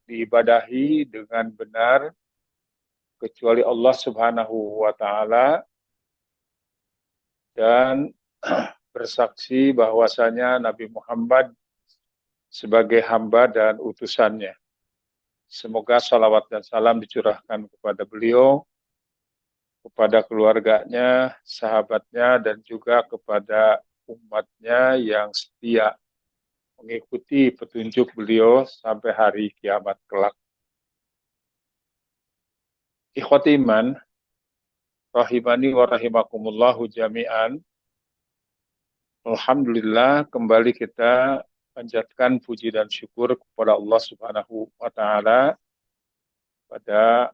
diibadahi dengan benar kecuali Allah Subhanahu wa taala, dan bersaksi bahwasanya Nabi Muhammad sebagai hamba dan utusannya. Semoga salawat dan salam dicurahkan kepada beliau, kepada keluarganya, sahabatnya, dan juga kepada umatnya yang setia mengikuti petunjuk beliau sampai hari kiamat kelak. Ikhwati iman, rahimani wa rahimakumullahu jami'an. Alhamdulillah, kembali kita panjatkan puji dan syukur kepada Allah Subhanahu wa taala pada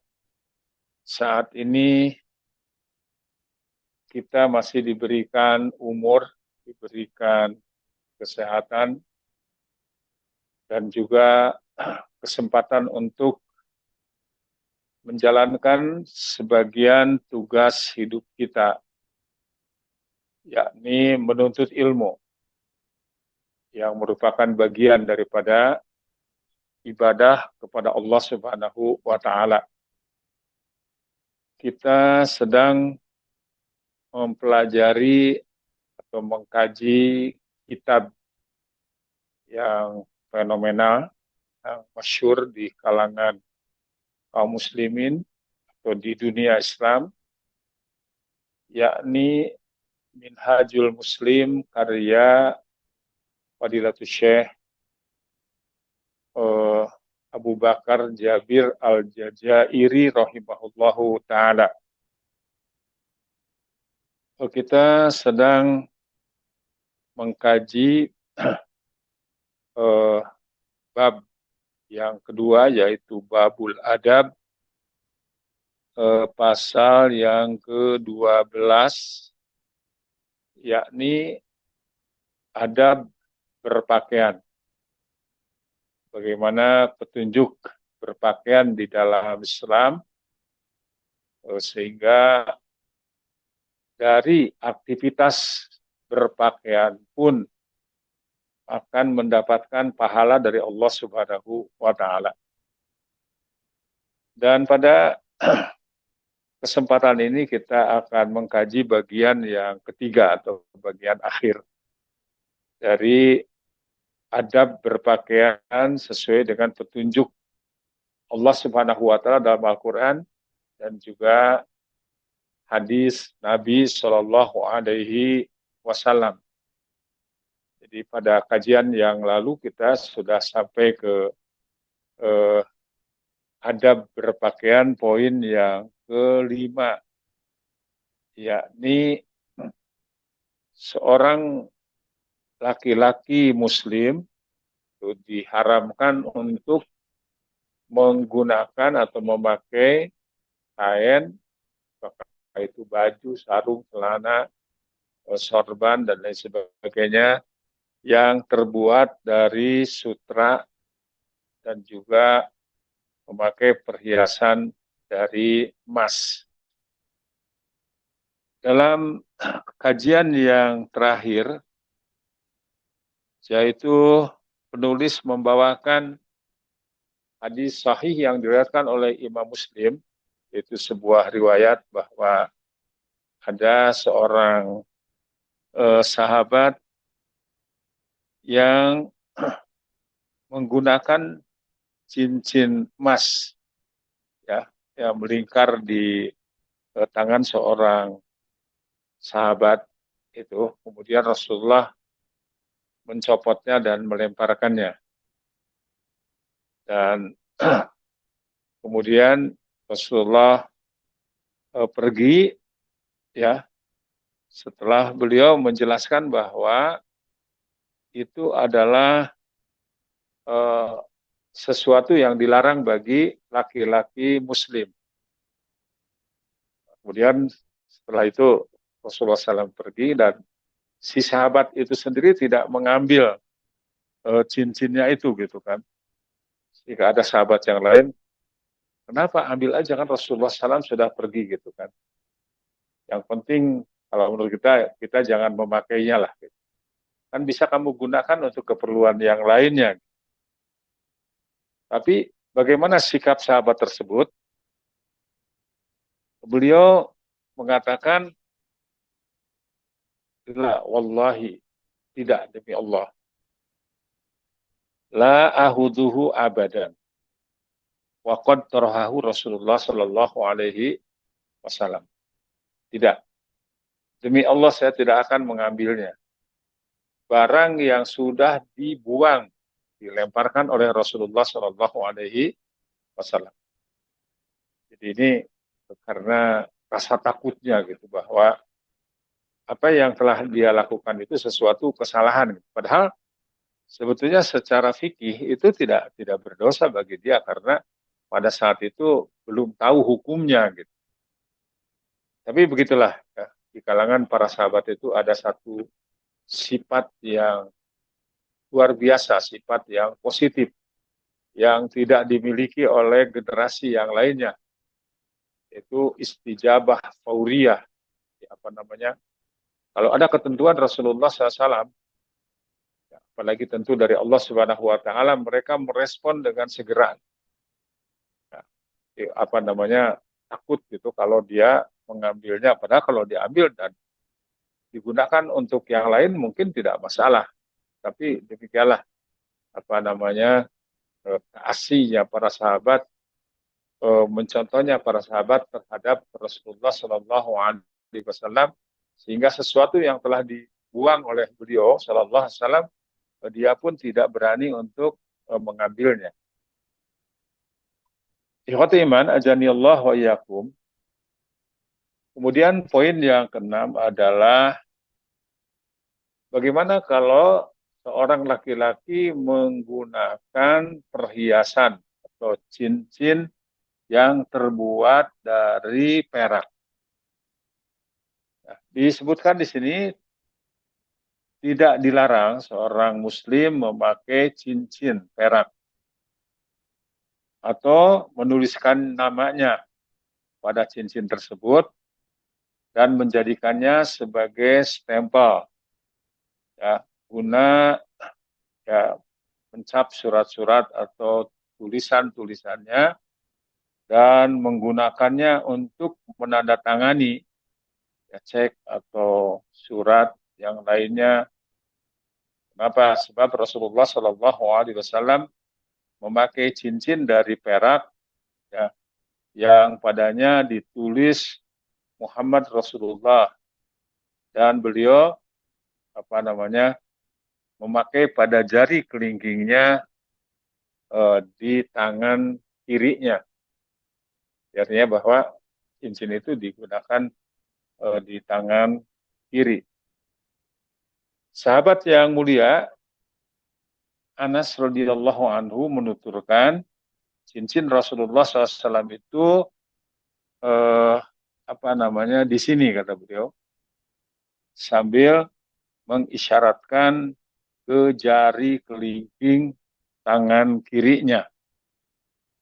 saat ini kita masih diberikan umur, diberikan kesehatan, dan juga kesempatan untuk menjalankan sebagian tugas hidup kita, yakni menuntut ilmu, yang merupakan bagian daripada ibadah kepada Allah Subhanahu wa taala. Kita sedang mempelajari atau mengkaji kitab yang fenomenal, yang masyhur di kalangan kaum muslimin atau di dunia Islam, yakni Minhajul Muslim karya Fadilatul Syekh Abu Bakar Jabir Al-Jazairi rahimahullahu taala. Kita sedang mengkaji bab yang kedua, yaitu babul adab, pasal yang ke-12, yakni adab berpakaian. Bagaimana petunjuk berpakaian di dalam Islam, sehingga dari aktivitas berpakaian pun akan mendapatkan pahala dari Allah Subhanahu wa taala. Dan pada kesempatan ini kita akan mengkaji bagian yang ketiga atau bagian akhir dari adab berpakaian sesuai dengan petunjuk Allah Subhanahu wa taala dalam Al-Qur'an dan juga hadis Nabi Shallallahu alaihi wasallam. Jadi pada kajian yang lalu kita sudah sampai ke adab berpakaian poin yang kelima, yakni seorang laki-laki muslim itu diharamkan untuk menggunakan atau memakai kain, apakah itu baju, sarung, celana, sorban, dan lain sebagainya, yang terbuat dari sutra dan juga memakai perhiasan dari emas. Dalam kajian yang terakhir, yaitu penulis membawakan hadis sahih yang diriwayatkan oleh Imam Muslim, yaitu sebuah riwayat bahwa ada seorang sahabat yang menggunakan cincin emas, ya, yang melingkar di tangan seorang sahabat itu. Kemudian Rasulullah mencopotnya dan melemparkannya. Dan kemudian Rasulullah pergi, ya, setelah beliau menjelaskan bahwa itu adalah sesuatu yang dilarang bagi laki-laki muslim. Kemudian setelah itu Rasulullah SAW pergi, dan si sahabat itu sendiri tidak mengambil cincinnya itu, gitu kan. Jika ada sahabat yang lain, kenapa ambil aja, kan Rasulullah SAW sudah pergi, gitu kan. Yang penting kalau menurut kita jangan memakainya lah. Gitu. Kan bisa kamu gunakan untuk keperluan yang lainnya. Tapi Bagaimana sikap sahabat tersebut? Beliau mengatakan, la wallahi, tidak demi Allah. La ahuduhu abadan. Wa qad tarahahu Rasulullah sallallahu alaihi wasallam. Tidak. Demi Allah saya tidak akan mengambilnya. Barang yang sudah dibuang, dilemparkan oleh Rasulullah sallallahu alaihi wasallam. Jadi ini karena rasa takutnya gitu bahwa apa yang telah dia lakukan itu sesuatu kesalahan. Padahal sebetulnya secara fikih itu tidak berdosa bagi dia karena pada saat itu belum tahu hukumnya gitu. Tapi begitulah ya, di kalangan para sahabat itu ada satu sifat yang luar biasa, sifat yang positif yang tidak dimiliki oleh generasi yang lainnya, yaitu istijabah fauriyah. Apa namanya? Kalau ada ketentuan Rasulullah SAW, apalagi tentu dari Allah Subhanahu Wa Taala, mereka merespon dengan segera. Apa namanya? Takut gitu kalau dia mengambilnya. Padahal kalau diambil dan digunakan untuk yang lain mungkin tidak masalah. Tapi demikianlah apa namanya kasihnya para sahabat, mencontohnya para sahabat terhadap Rasulullah Shallallahu Alaihi Wasallam, sehingga sesuatu yang telah dibuang oleh beliau Shallallahu Alaihi Wasallam, dia pun tidak berani untuk mengambilnya. Ikhwati iman, ajani Allah wa iyyakum. Kemudian poin yang keenam adalah bagaimana kalau seorang laki-laki menggunakan perhiasan atau cincin yang terbuat dari perak. Nah, disebutkan di sini tidak dilarang seorang muslim memakai cincin perak atau menuliskan namanya pada cincin tersebut dan menjadikannya sebagai stempel ya, guna ya mencap surat-surat atau tulisan-tulisannya dan menggunakannya untuk menandatangani ya, cek atau surat yang lainnya. Kenapa? Sebab Rasulullah Shallallahu Alaihi Wasallam memakai cincin dari perak ya, yang padanya ditulis Muhammad Rasulullah, dan beliau apa namanya memakai pada jari kelingkingnya di tangan kirinya. Artinya bahwa cincin itu digunakan di tangan kiri. Sahabat yang mulia Anas radhiyallahu anhu menuturkan cincin Rasulullah SAW itu apa namanya di sini kata beliau sambil mengisyaratkan ke jari kelingking tangan kirinya.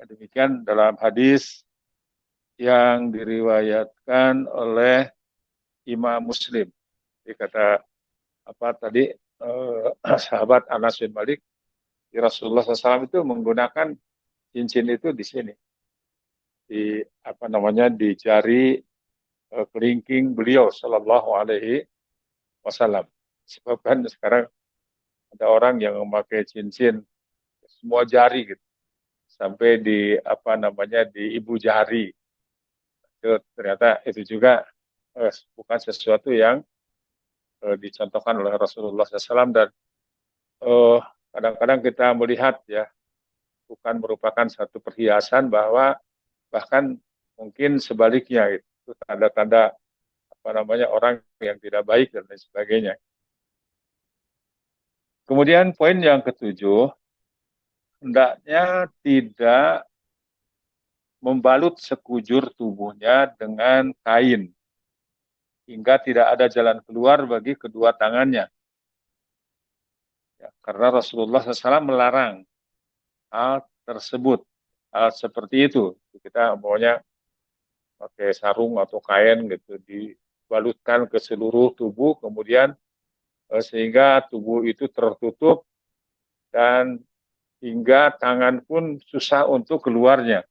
Demikian dalam hadis yang diriwayatkan oleh Imam Muslim. Jadi kata apa tadi sahabat Anas bin Malik, Rasulullah SAW itu menggunakan cincin itu di sini, di apa namanya di jari kelingking beliau Shallallahu Alaihi Wasallam. Sebab kan sekarang ada orang yang memakai cincin semua jari gitu, sampai di apa namanya di ibu jari. Itu ternyata itu juga bukan sesuatu yang dicontohkan oleh Rasulullah SAW, dan kadang-kadang kita melihat ya bukan merupakan satu perhiasan, bahwa bahkan mungkin sebaliknya itu tanda-tanda apa namanya orang yang tidak baik dan lain sebagainya. Kemudian poin yang ketujuh, hendaknya tidak membalut sekujur tubuhnya dengan kain hingga tidak ada jalan keluar bagi kedua tangannya. Ya, karena Rasulullah SAW melarang hal tersebut, hal seperti itu. Kita maunya pakai sarung atau kain gitu, dibalutkan ke seluruh tubuh, kemudian sehingga tubuh itu tertutup dan hingga tangan pun susah untuk keluarnya.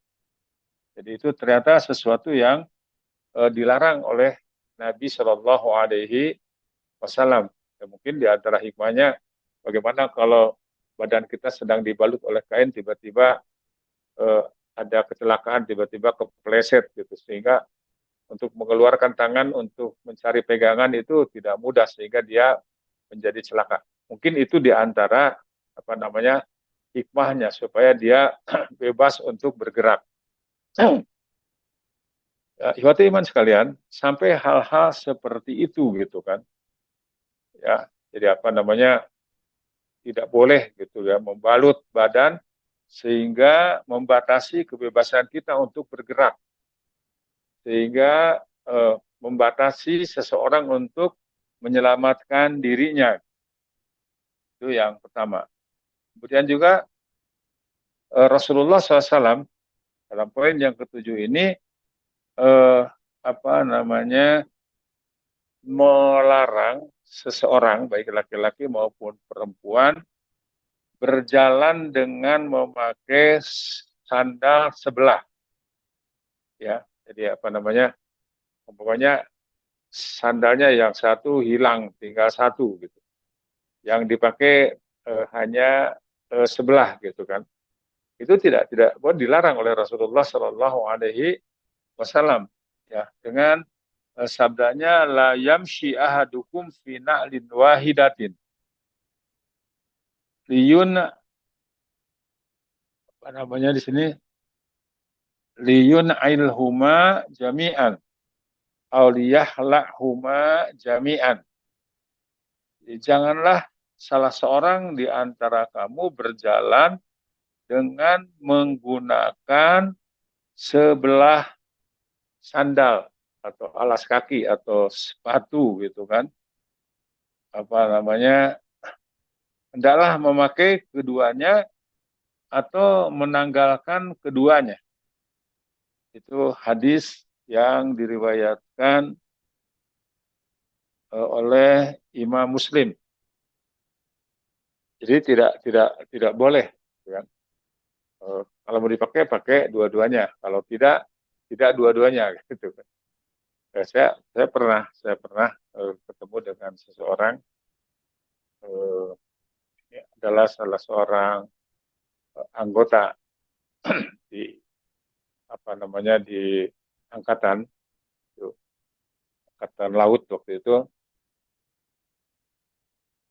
Jadi itu ternyata sesuatu yang dilarang oleh Nabi Shallallahu Alaihi Wasallam. Ya, mungkin di antara hikmahnya bagaimana kalau badan kita sedang dibalut oleh kain tiba-tiba eh, ada kecelakaan, tiba-tiba kepleset gitu, sehingga untuk mengeluarkan tangan untuk mencari pegangan itu tidak mudah sehingga dia menjadi celaka. Mungkin itu di antara apa namanya hikmahnya supaya dia bebas untuk bergerak. Ya, ihwati iman sekalian, sampai hal-hal seperti itu gitu kan. Ya, jadi apa namanya tidak boleh gitu ya membalut badan sehingga membatasi kebebasan kita untuk bergerak, sehingga membatasi seseorang untuk menyelamatkan dirinya. Itu yang pertama. Kemudian juga Rasulullah SAW dalam poin yang ketujuh ini eh, apa namanya melarang seseorang baik laki-laki maupun perempuan berjalan dengan memakai sandal sebelah, ya. Jadi apa namanya, pokoknya sandalnya yang satu hilang, tinggal satu gitu. Yang dipakai hanya sebelah gitu kan. Itu tidak dilarang oleh Rasulullah Shallallahu Alaihi Wasallam, ya, dengan sabdanya la yamshi ahadukum fi na'lin wahidatin liyun apa namanya di sini liyun ailhuma jami'an auliyahlahuma jami'an. Janganlah salah seorang di antara kamu berjalan dengan menggunakan sebelah sandal atau alas kaki atau sepatu gitu kan. Apa namanya? Hendaklah memakai keduanya atau menanggalkan keduanya. Itu hadis yang diriwayatkan oleh Imam Muslim. Jadi tidak boleh, ya. Kalau mau dipakai pakai dua-duanya. Kalau tidak dua-duanya, gitu. Saya pernah ketemu dengan seseorang, eh, ini adalah salah seorang anggota di apa namanya di angkatan itu, angkatan laut waktu itu.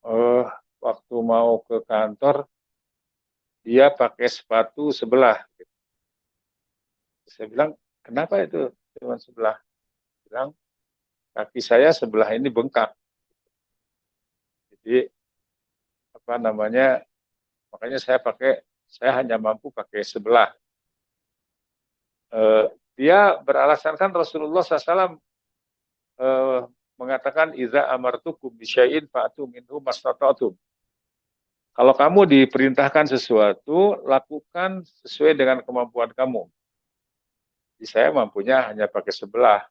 eh, Waktu mau ke kantor dia pakai sepatu sebelah. Saya bilang, kenapa itu cuma sebelah? Bilang, kaki saya sebelah ini bengkak. Jadi apa namanya? Makanya saya hanya mampu pakai sebelah. Eh, Dia beralasan kan Rasulullah SAW eh, mengatakan iza amartukum bisyai'in fa'atu minhu mastata'tum. Kalau kamu diperintahkan sesuatu, lakukan sesuai dengan kemampuan kamu. Jadi saya mampunya hanya pakai sebelah.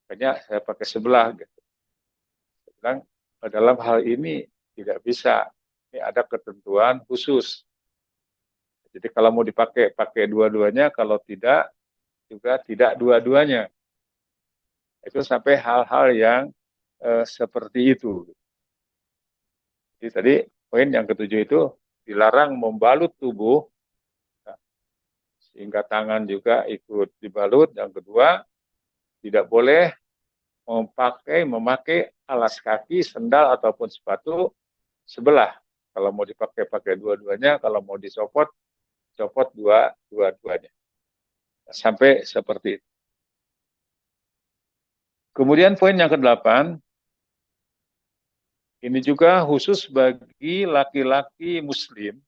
Makanya saya pakai sebelah. Gitu. Saya bilang, dalam hal ini tidak bisa. Ini ada ketentuan khusus. Jadi kalau mau dipakai, pakai dua-duanya. Kalau tidak, juga tidak dua-duanya. Itu sampai hal-hal yang seperti itu. Jadi tadi poin yang ketujuh itu dilarang membalut tubuh, ya, sehingga tangan juga ikut dibalut. Yang kedua, tidak boleh memakai alas kaki, sendal ataupun sepatu sebelah. Kalau mau dipakai pakai dua-duanya, kalau mau dicopot copot dua-duanya. Sampai seperti itu. Kemudian poin yang ke-8, ini juga khusus bagi laki-laki muslim,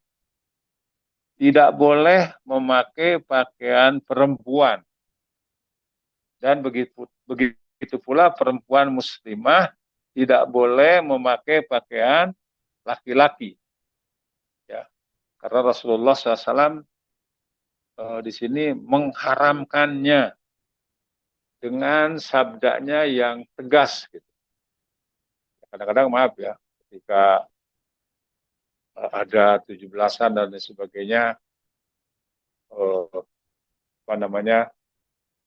tidak boleh memakai pakaian perempuan. Dan begitu pula perempuan muslimah tidak boleh memakai pakaian laki-laki. Ya, karena Rasulullah SAW di sini mengharamkannya dengan sabdanya yang tegas. Gitu. Kadang-kadang maaf ya, ketika ada 17-an dan lain sebagainya, apa namanya,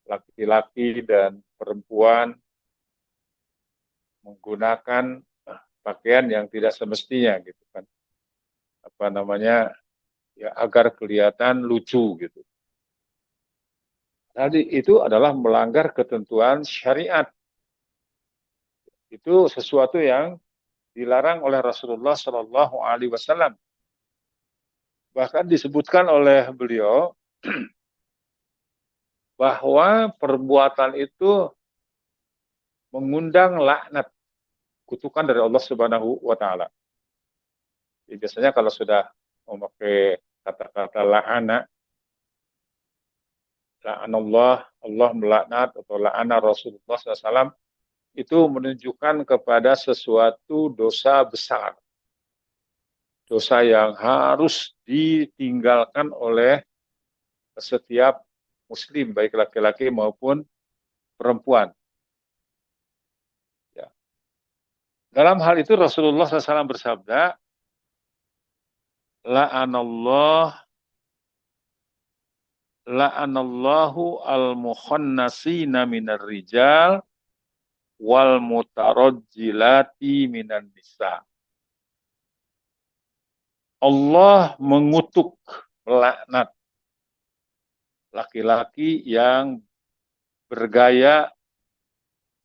laki-laki dan perempuan menggunakan pakaian yang tidak semestinya gitu kan, apa namanya, ya agar kelihatan lucu gitu. Tadi itu adalah melanggar ketentuan syariat. Itu sesuatu yang dilarang oleh Rasulullah Shallallahu Alaihi Wasallam. Bahkan disebutkan oleh beliau bahwa perbuatan itu mengundang laknat, kutukan dari Allah Subhanahu wa Ta'ala. Biasanya kalau sudah memakai kata-kata la'ana, la'anallah, Allah melaknat, atau la'ana Rasulullah SAW, itu menunjukkan kepada sesuatu dosa besar. Dosa yang harus ditinggalkan oleh setiap muslim, baik laki-laki maupun perempuan. Ya. Dalam hal itu Rasulullah SAW bersabda, la'anallahu al-mukhannasina minar rijal wal mutarajjilati minan nisa. Allah mengutuk, melaknat laki-laki yang bergaya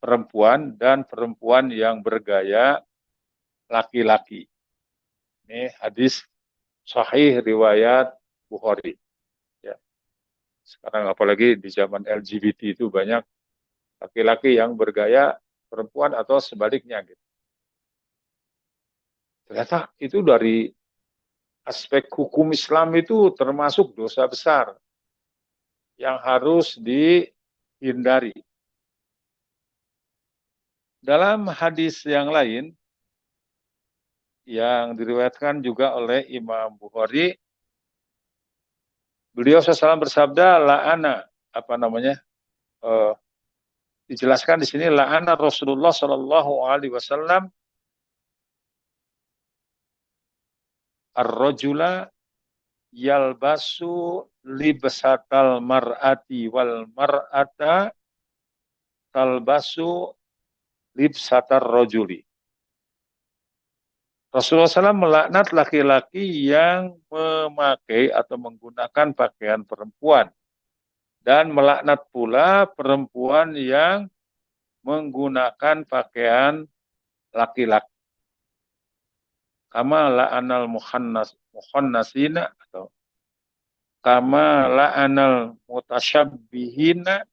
perempuan dan perempuan yang bergaya laki-laki. Ini hadis sahih riwayat Bukhari. Ya. Sekarang apalagi di zaman LGBT itu banyak laki-laki yang bergaya perempuan atau sebaliknya gitu. Ternyata itu dari aspek hukum Islam itu termasuk dosa besar yang harus dihindari. Dalam hadis yang lain yang diriwayatkan juga oleh Imam Bukhari, beliau SAW bersabda, la'ana, apa namanya, dijelaskan di sini, la'ana Rasulullah Shallallahu Alaihi Wasallam ar-rajula yalbasu libsatal mar'ati wal mar'ata talbasu libsatar rajuli. Rasulullah SAW melaknat laki-laki yang memakai atau menggunakan pakaian perempuan. Dan melaknat pula perempuan yang menggunakan pakaian laki-laki. Kama la'anal mukhannasina atau kama la'anal mutasyabbihina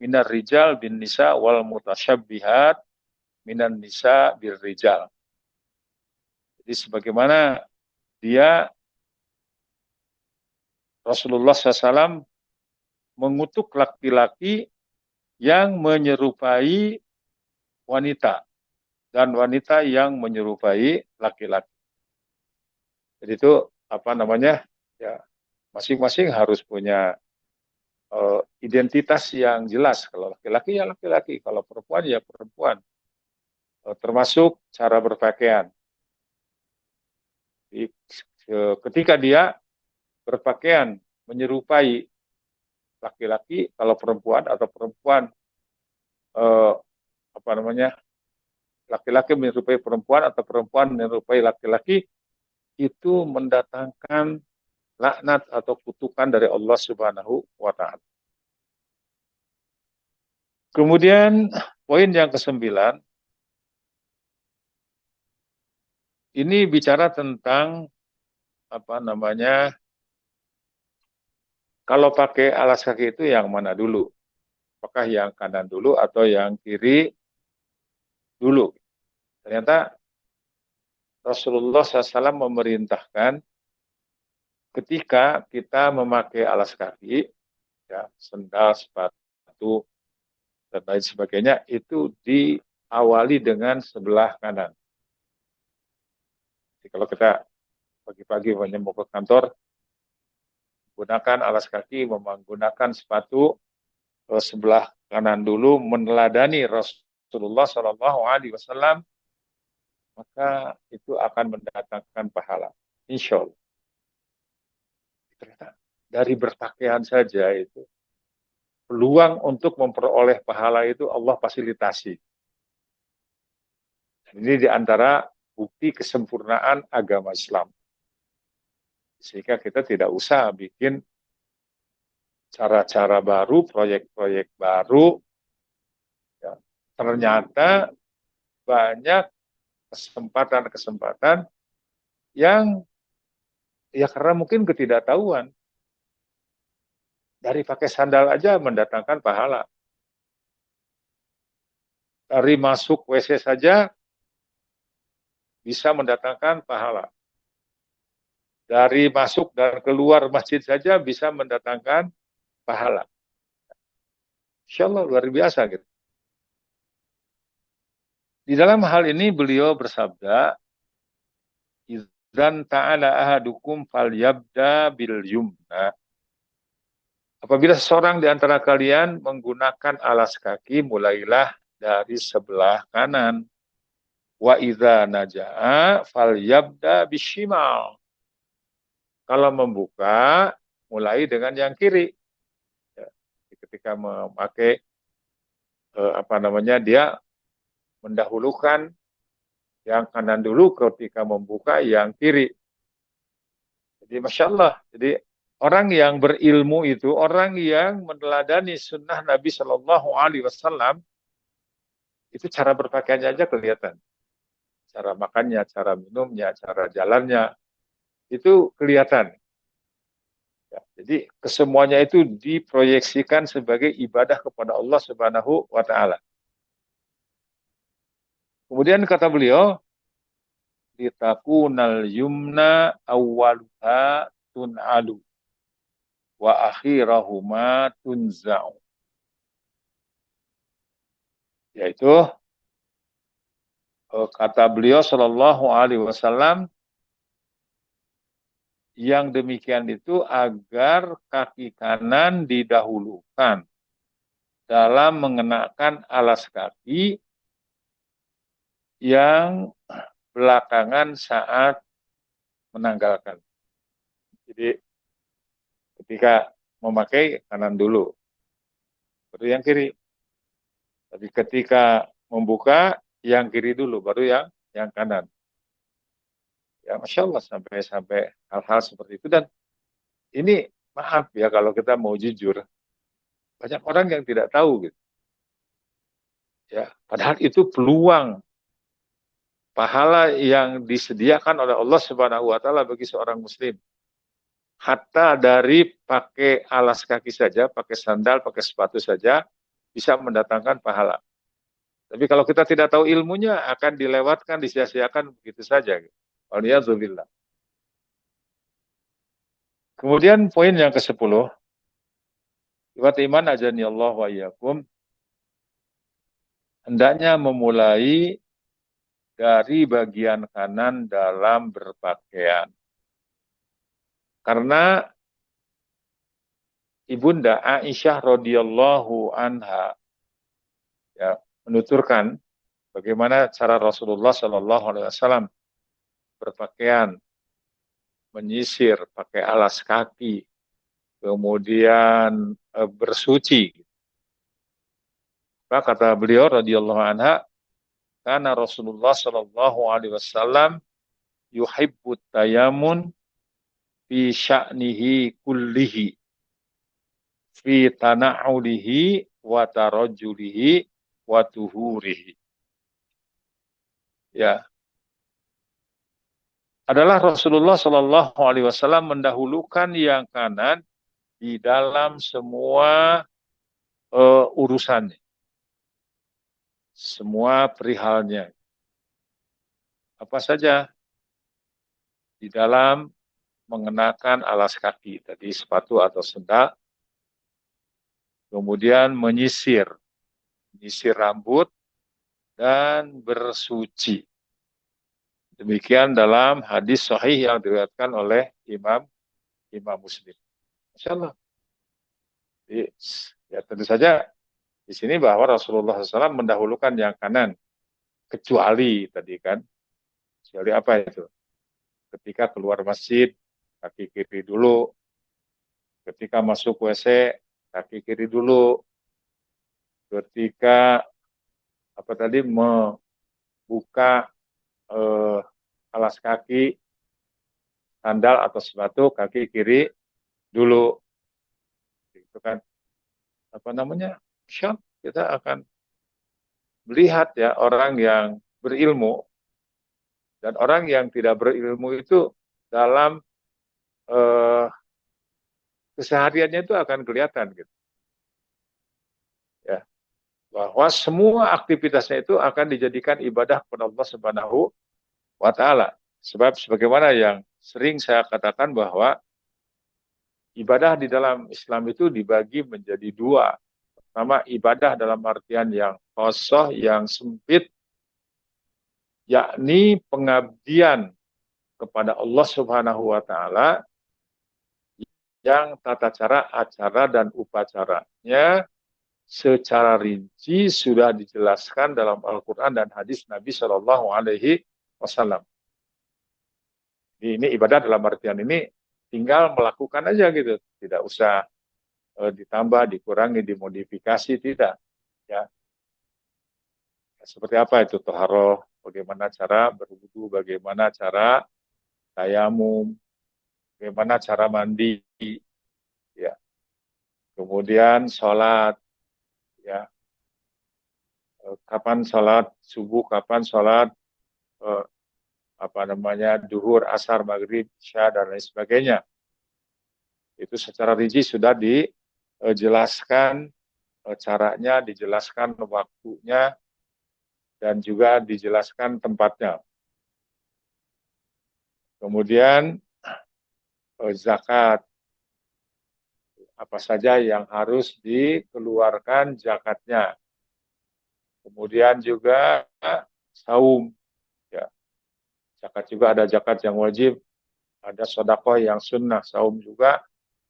minar rijal bin nisa wal mutasyabbihat minan nisa bir rijal. Jadi sebagaimana dia Rasulullah SAW mengutuk laki-laki yang menyerupai wanita dan wanita yang menyerupai laki-laki. Jadi itu apa namanya, ya masing-masing harus punya identitas yang jelas. Kalau laki-laki ya laki-laki, kalau perempuan ya perempuan. Termasuk cara berpakaian. Jadi, ketika dia berpakaian menyerupai laki-laki, kalau perempuan atau perempuan apa namanya, laki-laki menyerupai perempuan atau perempuan menyerupai laki-laki, itu mendatangkan laknat atau kutukan dari Allah Subhanahu wa Ta'ala. Kemudian poin yang ke-9, ini bicara tentang apa namanya, kalau pakai alas kaki itu yang mana dulu? Apakah yang kanan dulu atau yang kiri dulu? Ternyata Rasulullah SAW memerintahkan ketika kita memakai alas kaki, ya, sendal, sepatu, dan lain sebagainya, itu diawali dengan sebelah kanan. Jadi kalau kita pagi-pagi mau ke kantor, menggunakan alas kaki, menggunakan sepatu, sebelah kanan dulu, meneladani Rasulullah SAW, maka itu akan mendatangkan pahala. insya Allah. Ternyata dari berpakaian saja itu peluang untuk memperoleh pahala itu Allah fasilitasi. Ini diantara bukti kesempurnaan agama Islam. Sehingga kita tidak usah bikin cara-cara baru, proyek-proyek baru. Ya. Ternyata banyak kesempatan-kesempatan yang ya karena mungkin ketidaktahuan. Dari pakai sandal aja mendatangkan pahala. Dari masuk WC saja bisa mendatangkan pahala. Dari masuk dan keluar masjid saja bisa mendatangkan pahala. Insya Allah luar biasa gitu. Di dalam hal ini beliau bersabda, "Idzan ta'ala ahadukum falyabda bil yumna." Apabila seorang di antara kalian menggunakan alas kaki, mulailah dari sebelah kanan. Wa idza naja'a falyabda bishimal. Kalau membuka, mulai dengan yang kiri. Ya, ketika memakai dia mendahulukan yang kanan dulu, ketika membuka yang kiri. Jadi Masya Allah. Jadi orang yang berilmu itu, orang yang meneladani sunnah Nabi Shallallahu Alaihi Wasallam, itu cara berpakaiannya aja kelihatan. Cara makannya, cara minumnya, cara jalannya, itu kelihatan. Ya, jadi kesemuanya itu diproyeksikan sebagai ibadah kepada Allah Subhanahu wa Ta'ala. Kemudian kata beliau, litakunal yumna awwaluha tun'alu wa akhirahuma tunza'u. Yaitu kata beliau Shallallahu Alaihi Wasallam, yang demikian itu agar kaki kanan didahulukan dalam mengenakan alas kaki, yang belakangan saat menanggalkan. Jadi ketika memakai kanan dulu, baru yang kiri. Tapi ketika membuka, yang kiri dulu, baru yang kanan. Ya Masya Allah, sampai hal-hal seperti itu. Dan ini maaf ya kalau kita mau jujur, banyak orang yang tidak tahu gitu. Ya, padahal itu peluang pahala yang disediakan oleh Allah Subhanahu wa Ta'ala bagi seorang muslim. Hatta dari pakai alas kaki saja, pakai sandal, pakai sepatu saja bisa mendatangkan pahala. Tapi kalau kita tidak tahu ilmunya, akan dilewatkan, disia-siakan begitu saja. Waliyadzubillah. Kemudian poin yang ke-10, ikhwat iman ajani Allah wa iyyakum, hendaknya memulai dari bagian kanan dalam berpakaian. Karena Ibunda Aisyah radhiyallahu anha ya menuturkan bagaimana cara Rasulullah Shallallahu Alaihi Wasallam berpakaian, menyisir, pakai alas kaki, kemudian bersuci. Maka kata beliau radhiyallahu anha, karena Rasulullah Shallallahu Alaihi Wasallam yuhibbut tayamun fi sya'nihi kullihi, fi tana'ulihi wa tarajjulihi wa tuhurihi. Ya, adalah Rasulullah Shallallahu Alaihi Wasallam mendahulukan yang kanan di dalam semua urusannya, semua perihalnya. Apa saja? Di dalam mengenakan alas kaki, tadi sepatu atau sendal, kemudian menyisir rambut, dan bersuci. Demikian dalam hadis sahih yang diriwayatkan oleh Imam Muslim. Masya Allah. Jadi, ya tentu saja di sini bahwa Rasulullah SAW mendahulukan yang kanan, kecuali tadi kan, kecuali apa itu? ketika keluar masjid, kaki kiri dulu. Ketika masuk WC, kaki kiri dulu. Ketika membuka alas kaki, sandal atau sepatu, kaki kiri dulu. Itu kan kita akan melihat ya orang yang berilmu dan orang yang tidak berilmu itu dalam kesehariannya itu akan kelihatan gitu. Ya, bahwa semua aktivitasnya itu akan dijadikan ibadah kepada Allah Subhanahu wa taala. Sebab sebagaimana yang sering saya katakan bahwa ibadah di dalam Islam itu dibagi menjadi dua. Pertama, ibadah dalam artian yang khusus, yang sempit, yakni pengabdian kepada Allah Subhanahu wa taala yang tata cara, acara dan upacaranya secara rinci sudah dijelaskan dalam Al-Qur'an dan hadis Nabi Shallallahu alaihi wasallam. Ini ibadah dalam artian ini tinggal melakukan aja gitu, tidak usah ditambah, dikurangi, dimodifikasi, tidak. Ya, seperti apa itu toharoh, bagaimana cara berwudu, bagaimana cara tayamum, bagaimana cara mandi, ya. Kemudian sholat, ya. Kapan sholat subuh, kapan sholat duhur, asar, maghrib, isya dan lain sebagainya. Itu secara rinci sudah dijelaskan caranya, dijelaskan waktunya, dan juga dijelaskan tempatnya. Kemudian zakat, apa saja yang harus dikeluarkan zakatnya. Kemudian juga saum, ya. Zakat juga ada zakat yang wajib, ada sedekah yang sunnah. Saum juga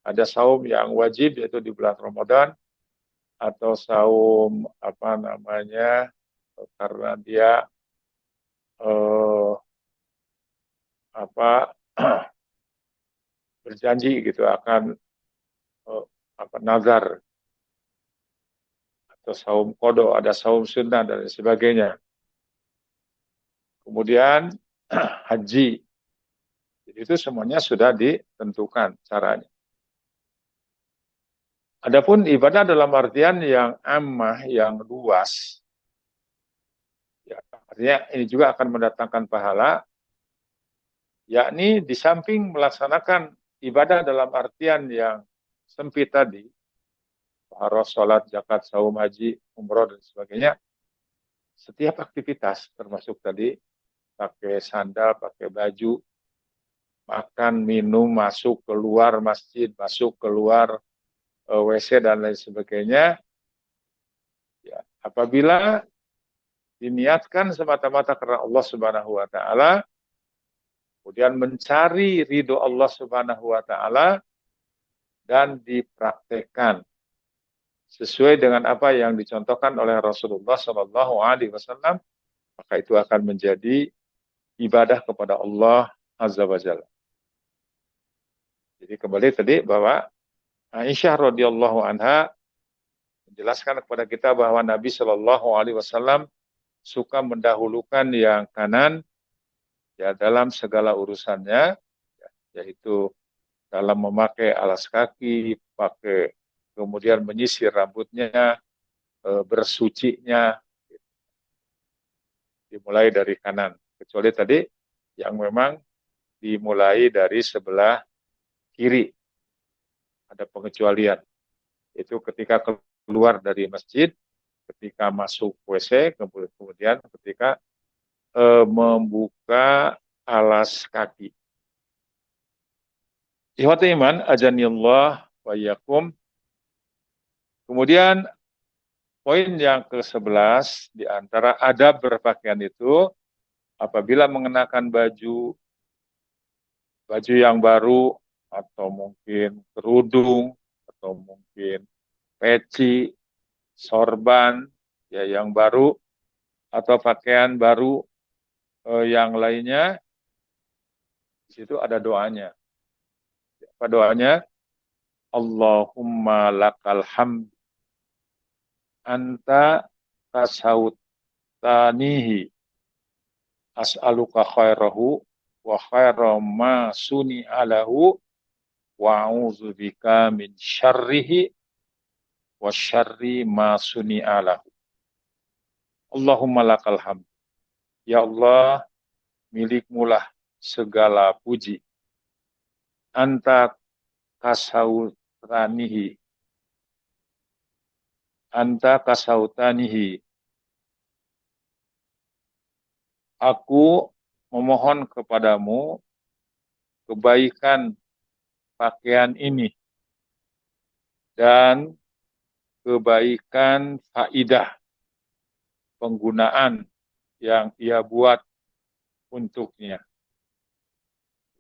ada saum yang wajib yaitu di bulan Ramadan, atau saum karena dia berjanji gitu akan nazar, atau saum kodo, ada saum sunnah dan sebagainya. Kemudian haji, itu semuanya sudah ditentukan caranya. Adapun ibadah dalam artian yang ammah, yang luas, ya, artinya ini juga akan mendatangkan pahala, yakni di samping melaksanakan ibadah dalam artian yang sempit tadi, harus sholat, zakat, saum, haji, umroh, dan sebagainya, setiap aktivitas, termasuk tadi pakai sandal, pakai baju, makan, minum, masuk, keluar masjid, masuk, keluar WC, dan lain sebagainya, ya, apabila diniatkan semata-mata karena Allah Subhanahu wa taala, kemudian mencari ridho Allah Subhanahu wa taala dan dipraktekkan sesuai dengan apa yang dicontohkan oleh Rasulullah Shallallahu alaihi wasallam, maka itu akan menjadi ibadah kepada Allah Azza wa Jalla. Jadi kembali tadi bahwa Aisyah radhiyallahu anha menjelaskan kepada kita bahwa Nabi Shallallahu alaihi wasallam suka mendahulukan yang kanan ya dalam segala urusannya, yaitu dalam memakai alas kaki, kemudian menyisir rambutnya, bersucinya, dimulai dari kanan. Kecuali tadi yang memang dimulai dari sebelah kiri. Ada pengecualian. Itu ketika keluar dari masjid, ketika masuk WC, kemudian ketika membuka alas kaki. Ihwati iman, ajanillah wa iyyakum. Kemudian poin yang ke-11 di antara adab berpakaian itu, apabila mengenakan baju yang baru, atau mungkin kerudung, atau mungkin peci, sorban, ya yang baru, atau pakaian baru yang lainnya, Di situ ada doanya. Apa doanya? Allahumma lakal hamd anta kasautanihi as'aluka khairahu wa khaira ma suni alahu wa a'udzubika min syarrihi wa syarri ma suni alahu. Allahumma lakal hamd. Ya Allah, milikmulah segala puji. Anta kasautanihi. Anta kasautanihi. Aku memohon kepadamu kebaikan pakaian ini dan kebaikan faidah penggunaan yang ia buat untuknya.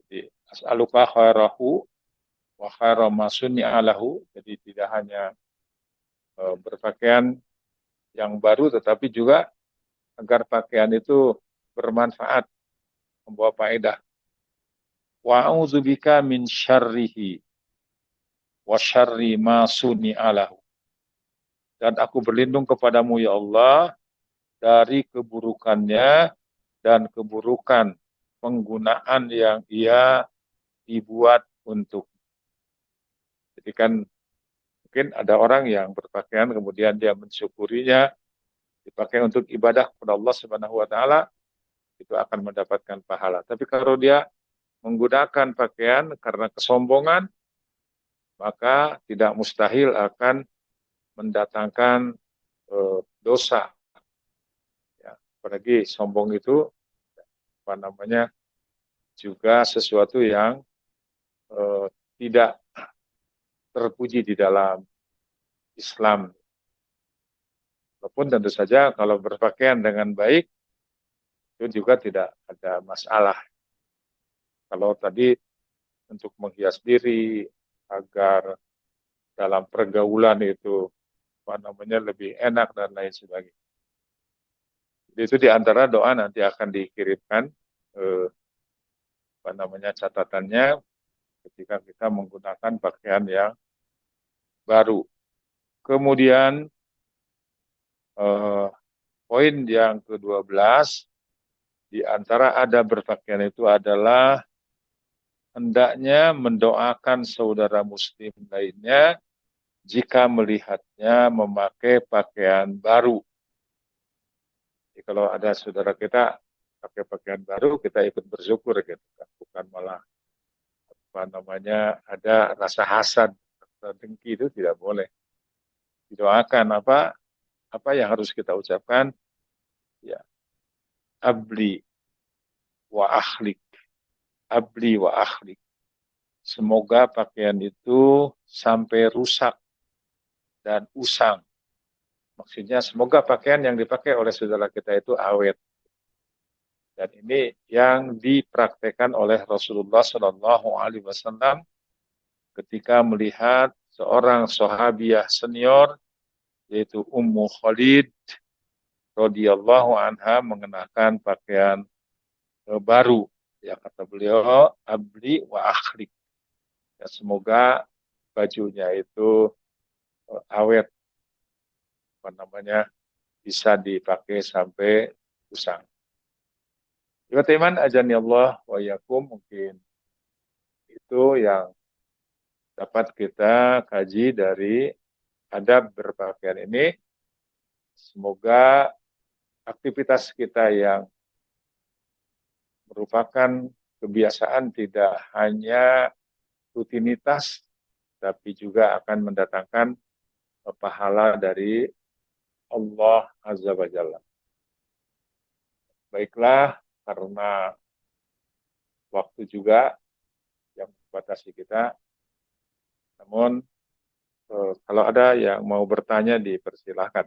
Jadi, as'aluka khairahu wa khaira ma alahu. Jadi tidak hanya berpakaian yang baru, tetapi juga agar pakaian itu bermanfaat, membawa faedah. Wa a'udzubika min syarrihi wa syarri ma alahu. Dan aku berlindung kepadamu ya Allah dari keburukannya dan keburukan penggunaan yang ia dibuat untuk. Jadi kan mungkin ada orang yang berpakaian kemudian dia mensyukurinya dipakai untuk ibadah kepada Allah Subhanahu wa taala, itu akan mendapatkan pahala. Tapi kalau dia menggunakan pakaian karena kesombongan, maka tidak mustahil akan mendatangkan dosa. Ya, apalagi sombong itu apa namanya juga sesuatu yang tidak terpuji di dalam Islam. Walaupun tentu saja kalau berpakaian dengan baik itu juga tidak ada masalah. Kalau tadi untuk menghias diri agar dalam pergaulan itu apa namanya lebih enak dan lain sebagainya. Jadi itu diantara doa nanti akan dikirimkan apa namanya catatannya ketika kita menggunakan pakaian yang baru. Kemudian poin yang ke-12 di antara adab berpakaian itu adalah hendaknya mendoakan saudara muslim lainnya jika melihatnya memakai pakaian baru. Jadi kalau ada saudara kita pakai pakaian baru, kita ikut bersyukur gitu kan. Bukan malah apa namanya ada rasa hasad atau dengki, itu tidak boleh. Didoakan apa yang harus kita ucapkan? Ya, abli wa akhlik. Abli wa akhlik. Semoga pakaian itu sampai rusak dan usang. Maksudnya semoga pakaian yang dipakai oleh saudara kita itu awet. Dan ini yang dipraktekkan oleh Rasulullah Shallallahu Alaihi Wasallam ketika melihat seorang sahabiah senior yaitu Ummu Khalid radhiyallahu anha mengenakan pakaian baru. Ya kata beliau, abli wa akhlik. Ya, semoga bajunya itu awet, apa namanya, bisa dipakai sampai usang. Ya teman, ajani Allah wa yakum, mungkin itu yang dapat kita kaji dari adab berpakaian ini. Semoga aktivitas kita yang merupakan kebiasaan tidak hanya rutinitas, tapi juga akan mendatangkan pahala dari Allah Azza wa Jalla. Baiklah, karena waktu juga yang membatasi kita, namun kalau ada yang mau bertanya dipersilahkan.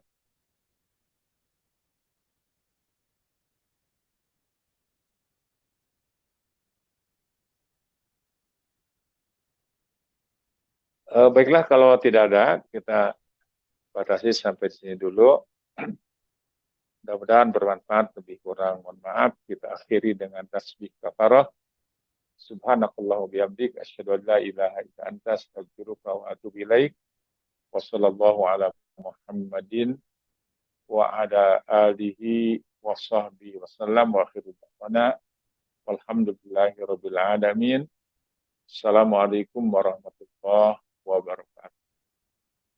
Baiklah, kalau tidak ada, kita batasi sampai di sini dulu. Mudah-mudahan bermanfaat, lebih kurang mohon maaf. Kita akhiri dengan tasbih kafarah. Subhanakallah wa bihamdik asyhadu an la ilaha illa anta astaghfiruka wa atubu ilaik. Wassallallahu ala Muhammadin wa ala alihi wa sahbihi wasallam wa akhiru da'wana walhamdulillahi rabbil alamin. Assalamualaikum warahmatullahi wabarakatuh.